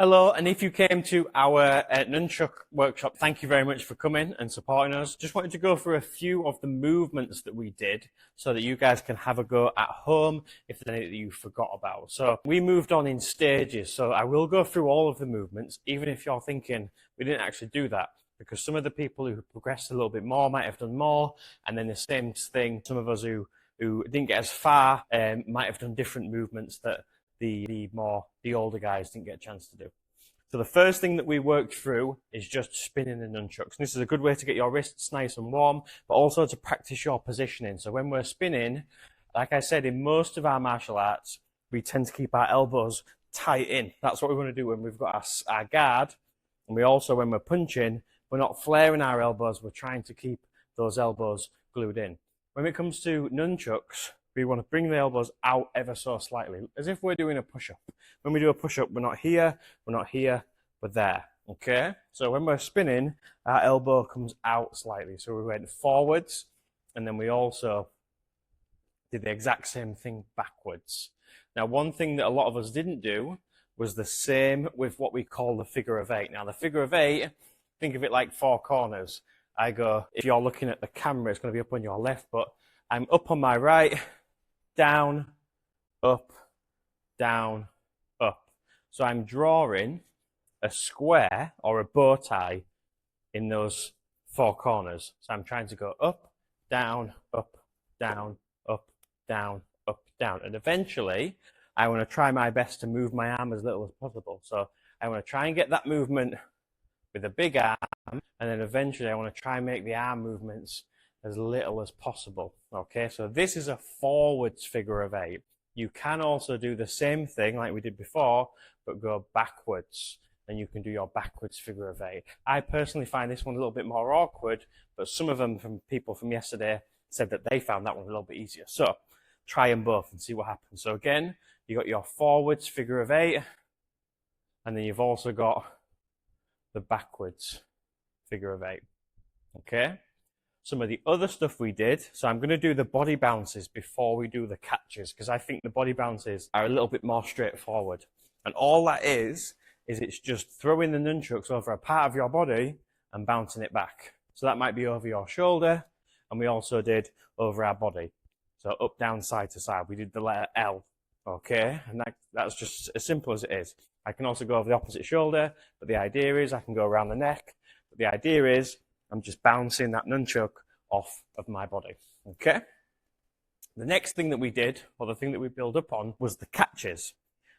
Hello, and if you came to our Nunchuk workshop, thank you very much for coming and supporting us. Just wanted to go through a few of the movements that we did so that you guys can have a go at home if there's any that you forgot about. So we moved on in stages, so I will go through all of the movements, even if you're thinking we didn't actually do that, because some of the people who progressed a little bit more might have done more, and then the same thing, some of us who didn't get as far might have done different movements that the older guys didn't get a chance to do. So the first thing that we worked through is just spinning the nunchucks. And this is a good way to get your wrists nice and warm, but also to practice your positioning. So when we're spinning, like I said, in most of our martial arts, we tend to keep our elbows tight in. That's what we want to do when we've got our guard. And we also, when we're punching, we're not flaring our elbows. We're trying to keep those elbows glued in. When it comes to nunchucks, we want to bring the elbows out ever so slightly, as if we're doing a push-up. When we do a push-up, we're not here, we're there, okay? So when we're spinning, our elbow comes out slightly. So we went forwards, and then we also did the exact same thing backwards. Now, one thing that a lot of us didn't do was the same with what we call the figure of eight. Now, the figure of eight, think of it like four corners. I go, if you're looking at the camera, it's going to be up on your left, but I'm up on my right, down, up, down, up. So I'm drawing a square or a bow tie in those four corners. So I'm trying to go up, down, up, down, up, down, up, down. And eventually, I want to try my best to move my arm as little as possible. So I want to try and get that movement with a big arm, and then eventually I want to try and make the arm movements as little as possible. Okay, so this is a forwards figure of eight. You can also do the same thing like we did before, but go backwards, and you can do your backwards figure of eight. I personally find this one a little bit more awkward, but some of them from people from yesterday said that they found that one a little bit easier. So try them both and see what happens. So again, you got your forwards figure of eight, and then you've also got the backwards figure of eight. Okay? Some of the other stuff we did, so I'm going to do the body bounces before we do the catches, because I think the body bounces are a little bit more straightforward. And all that is it's just throwing the nunchucks over a part of your body and bouncing it back. So that might be over your shoulder, and we also did over our body. So up, down, side to side. We did the letter L, okay? And that's just as simple as it is. I can also go over the opposite shoulder, but the idea is I can go around the neck, but the idea is I'm just bouncing that nunchuk off of my body, okay? The next thing that we did, or the thing that we built up on, was the catches.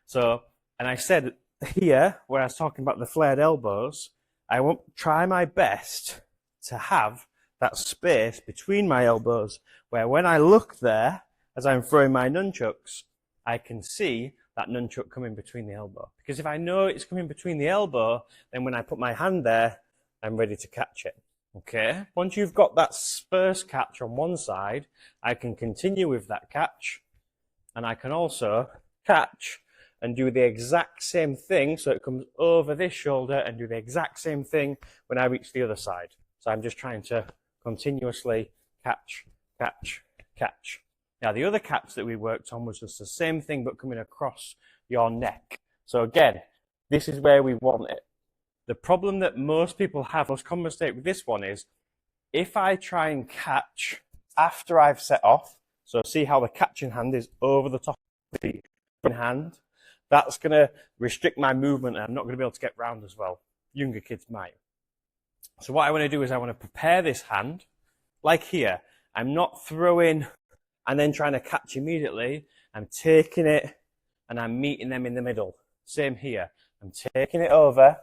So, and I said here, where I was talking about the flared elbows, I won't try my best to have that space between my elbows, where when I look there, as I'm throwing my nunchucks, I can see that nunchuk coming between the elbow. Because if I know it's coming between the elbow, then when I put my hand there, I'm ready to catch it. Okay, once you've got that first catch on one side, I can continue with that catch, and I can also catch and do the exact same thing, so it comes over this shoulder, and do the exact same thing when I reach the other side. So I'm just trying to continuously catch, catch, catch. Now the other catch that we worked on was just the same thing, but coming across your neck. So again, this is where we want it. The problem that most people have, most common mistake with this one is, if I try and catch after I've set off, so see how the catching hand is over the top of the front hand, that's going to restrict my movement, and I'm not going to be able to get round as well. Younger kids might. So what I want to do is I want to prepare this hand, like here. I'm not throwing and then trying to catch immediately. I'm taking it and I'm meeting them in the middle. Same here. I'm taking it over,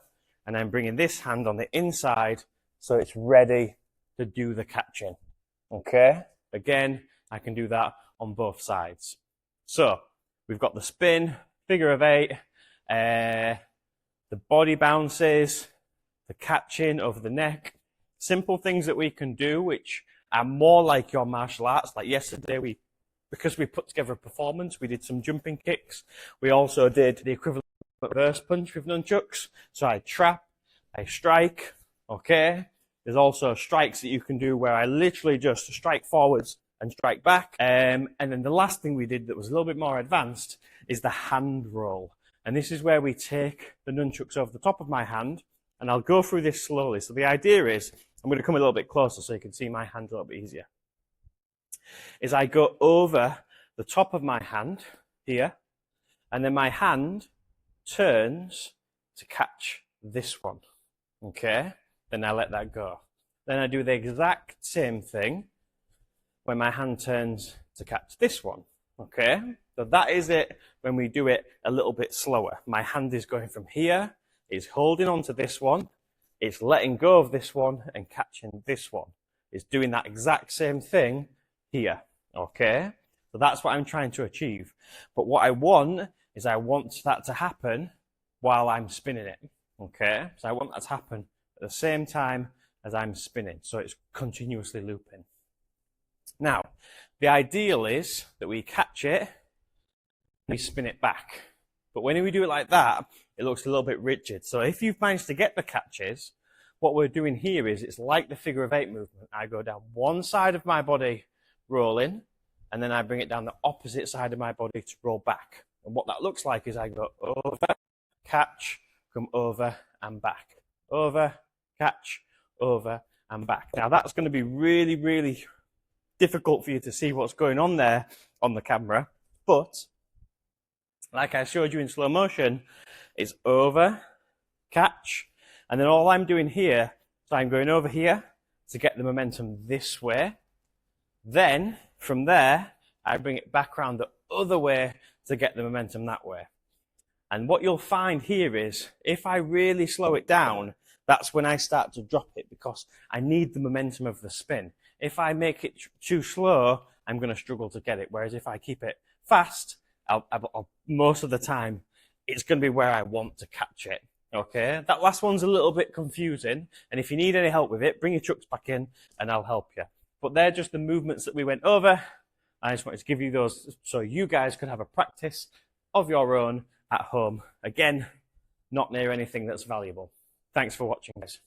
and I'm bringing this hand on the inside so it's ready to do the catching. Okay? Again, I can do that on both sides. So, we've got the spin, figure of eight, the body bounces, the catching over the neck. Simple things that we can do which are more like your martial arts. Like yesterday, because we put together a performance, we did some jumping kicks. We also did the equivalent reverse punch with nunchucks. So I trap, I strike, okay? There's also strikes that you can do where I literally just strike forwards and strike back. And then the last thing we did that was a little bit more advanced is the hand roll. And this is where we take the nunchucks over the top of my hand, and I'll go through this slowly. So the idea is, I'm going to come a little bit closer so you can see my hand a little bit easier, is I go over the top of my hand here, and then my hand turns to catch this one, okay? Then I let that go. Then I do the exact same thing when my hand turns to catch this one, okay? So that is it when we do it a little bit slower. My hand is going from here, it's holding on to this one, it's letting go of this one and catching this one. It's doing that exact same thing here, okay? So that's what I'm trying to achieve. But what I want is I want that to happen while I'm spinning it, okay? So I want that to happen at the same time as I'm spinning, so it's continuously looping. Now, the ideal is that we catch it and we spin it back. But when we do it like that, it looks a little bit rigid. So if you've managed to get the catches, what we're doing here is it's like the figure of 8 movement. I go down one side of my body rolling, and then I bring it down the opposite side of my body to roll back. And what that looks like is I go over, catch, come over and back. Over, catch, over and back. Now that's going to be really, really difficult for you to see what's going on there on the camera, but like I showed you in slow motion, it's over, catch, and then all I'm doing here, so I'm going over here to get the momentum this way. Then from there, I bring it back around the other way to get the momentum that way. And what you'll find here is if I really slow it down, that's when I start to drop it because I need the momentum of the spin. If I make it too slow, I'm going to struggle to get it. Whereas if I keep it fast, I'll most of the time, it's going to be where I want to catch it. Okay, that last one's a little bit confusing. And if you need any help with it, bring your chucks back in and I'll help you. But they're just the movements that we went over. I just wanted to give you those so you guys can have a practice of your own at home. Again, not near anything that's valuable. Thanks for watching, guys.